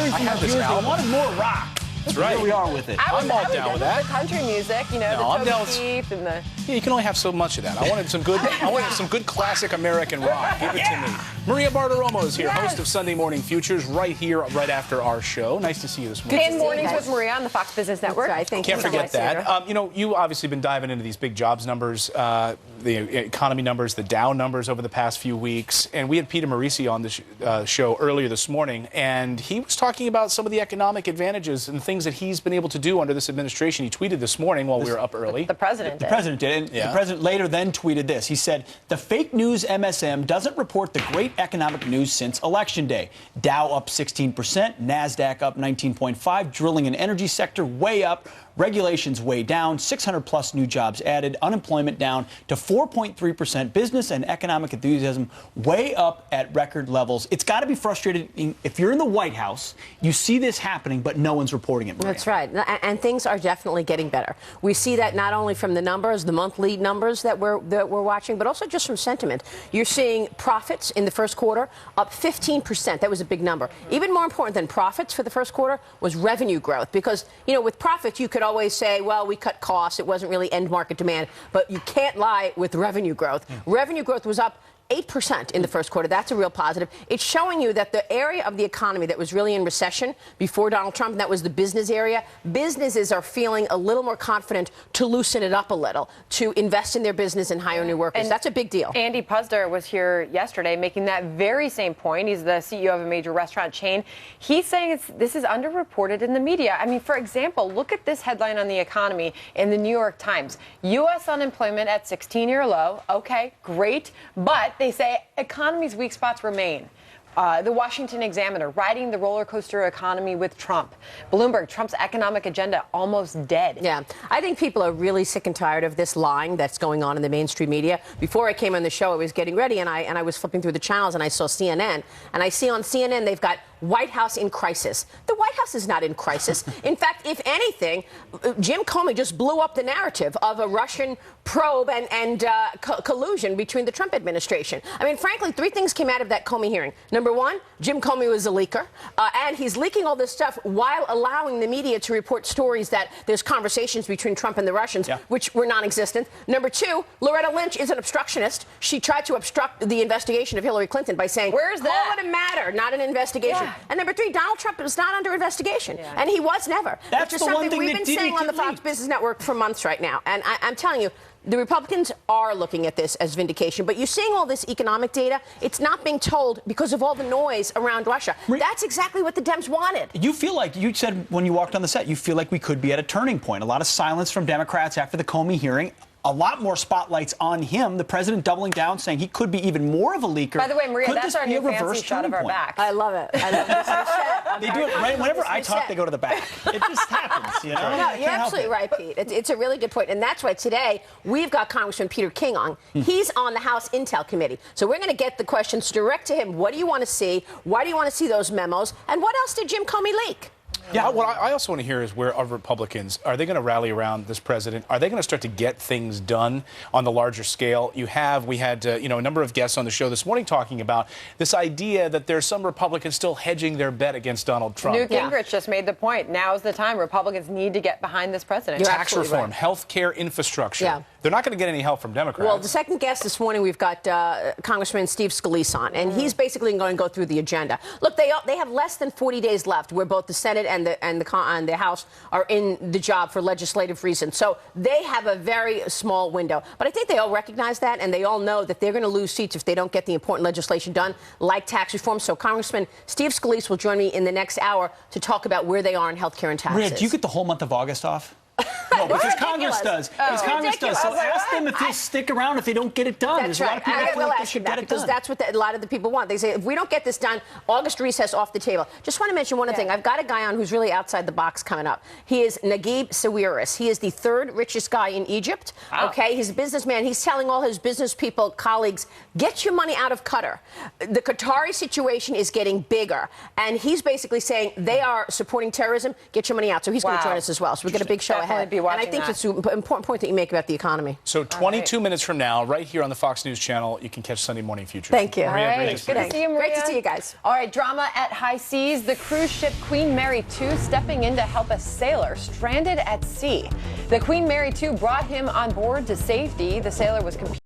hearing from our viewers, they wanted more rock. That's right. Here we are with it. I'm all down with that. The country music, you know, the Toby Keith and the... Yeah, you can only have so much of that. I wanted some good classic American rock. Give it to me. Maria Bartiromo is here, host of Sunday Morning Futures, right here, right after our show. Nice to see you this morning. And Mornings with Maria on the Fox Business Network. Right, thank you. Can't forget that. You know, you obviously been diving into these big jobs numbers, the economy numbers, the Dow numbers over the past few weeks. And we had Peter Marisi on the show earlier this morning, and he was talking about some of the economic advantages and things that he's been able to do under this administration. He tweeted this morning while we were up early. The president did. The president did. And the president later then tweeted this. He said, the fake news MSM doesn't report the great economic news since Election Day. Dow up 16%, NASDAQ up 19.5%, drilling and energy sector way up, regulations way down, 600-plus new jobs added, unemployment down to 4.3%, business and economic enthusiasm way up at record levels. It's got to be frustrating. If you're in the White House, you see this happening, but no one's reporting it, Maria. That's right. And things are definitely getting better. We see that not only from the numbers, the monthly numbers that we're watching, but also just from sentiment. You're seeing profits in the first quarter up 15%. That was a big number. Even more important than profits for the first quarter was revenue growth, because, you know, with profits, you could always say, well, we cut costs. It wasn't really end market demand. But you can't lie with revenue growth. Revenue growth was up 8% in the first quarter. That's a real positive. It's showing you that the area of the economy that was really in recession before Donald Trump, and that was the business area, businesses are feeling a little more confident to loosen it up a little, to invest in their business and hire new workers. And that's a big deal. Andy Puzder was here yesterday making that very same point. He's the CEO of a major restaurant chain. He's saying this is underreported in the media. I mean, for example, look at this headline on the economy in the New York Times. U.S. unemployment at 16-year low. Okay, great. But they say economy's weak spots remain. The Washington Examiner, riding the roller coaster economy with Trump. Bloomberg, Trump's economic agenda almost dead. Yeah, I think people are really sick and tired of this lying that's going on in the mainstream media. Before I came on the show, I was getting ready, and I was flipping through the channels, and I saw CNN. And I see on CNN they've got White House in crisis. The White House is not in crisis. In fact, if anything, Jim Comey just blew up the narrative of a Russian probe and collusion between the Trump administration. I mean, frankly, three things came out of that Comey hearing. Number one, Jim Comey was a leaker, and he's leaking all this stuff while allowing the media to report stories that there's conversations between Trump and the Russians, which were non-existent. Number two, Loretta Lynch is an obstructionist. She tried to obstruct the investigation of Hillary Clinton by saying, "Where's that? Call it a matter, not an investigation." And number three, Donald Trump is not under investigation, and he was never. That's which is the one something thing we've that been saying on the Fox Business Network for months right now. And I'm telling you, the Republicans are looking at this as vindication, but you're seeing all this economic data. It's not being told because of all the noise around Russia. That's exactly what the Dems wanted. You feel like, you said when you walked on the set, you feel like we could be at a turning point. A lot of silence from Democrats after the Comey hearing. A lot more spotlights on him. The president doubling down, saying he could be even more of a leaker. By the way, Maria, could that's this our be new a reverse fancy shot of our back. I love it. I love this. They do it right whenever I talk. They go to the back. It just happens, you know. No, you're absolutely right, Pete. It's a really good point, and that's why today we've got Congressman Peter King on. He's on the House Intel Committee, so we're going to get the questions direct to him. What do you want to see? Why do you want to see those memos? And what else did Jim Comey leak? Yeah, what I also want to hear is where are Republicans? Are they going to rally around this president? Are they going to start to get things done on the larger scale? We had a number of guests on the show this morning talking about this idea that there's some Republicans still hedging their bet against Donald Trump. Newt Gingrich just made the point. Now's the time. Republicans need to get behind this president. Tax reform, health care infrastructure. Yeah. They're not going to get any help from Democrats. Well, the second guest this morning, we've got Congressman Steve Scalise on, and he's basically going to go through the agenda. Look, they have less than 40 days left, where both the Senate and the House are in the job for legislative reasons. So they have a very small window. But I think they all recognize that, and they all know that they're going to lose seats if they don't get the important legislation done, like tax reform. So Congressman Steve Scalise will join me in the next hour to talk about where they are in health care and taxes. Maria, do you get the whole month of August off? No, because Congress does. Because Congress does. So ask them if they'll stick around if they don't get it done. That's There's a lot of people I that will feel like ask they you should that, get it because done. that's what a lot of the people want. They say, if we don't get this done, August recess off the table. Just want to mention one other thing. I've got a guy on who's really outside the box coming up. He is Naguib Sawiris. He is the third richest guy in Egypt. Wow. Okay, he's a businessman. He's telling all his business people, colleagues, get your money out of Qatar. The Qatari situation is getting bigger, and he's basically saying they are supporting terrorism. Get your money out. So he's going to join us as well. So we've got a big show ahead. And I think it's an important point that you make about the economy. So 22 minutes from now, right here on the Fox News channel, you can catch Sunday Morning Futures. Thank you. All right. Great to see Good to see you, Maria. Great to see you guys. All right, drama at high seas. The cruise ship Queen Mary 2 stepping in to help a sailor stranded at sea. The Queen Mary 2 brought him on board to safety. The sailor was competing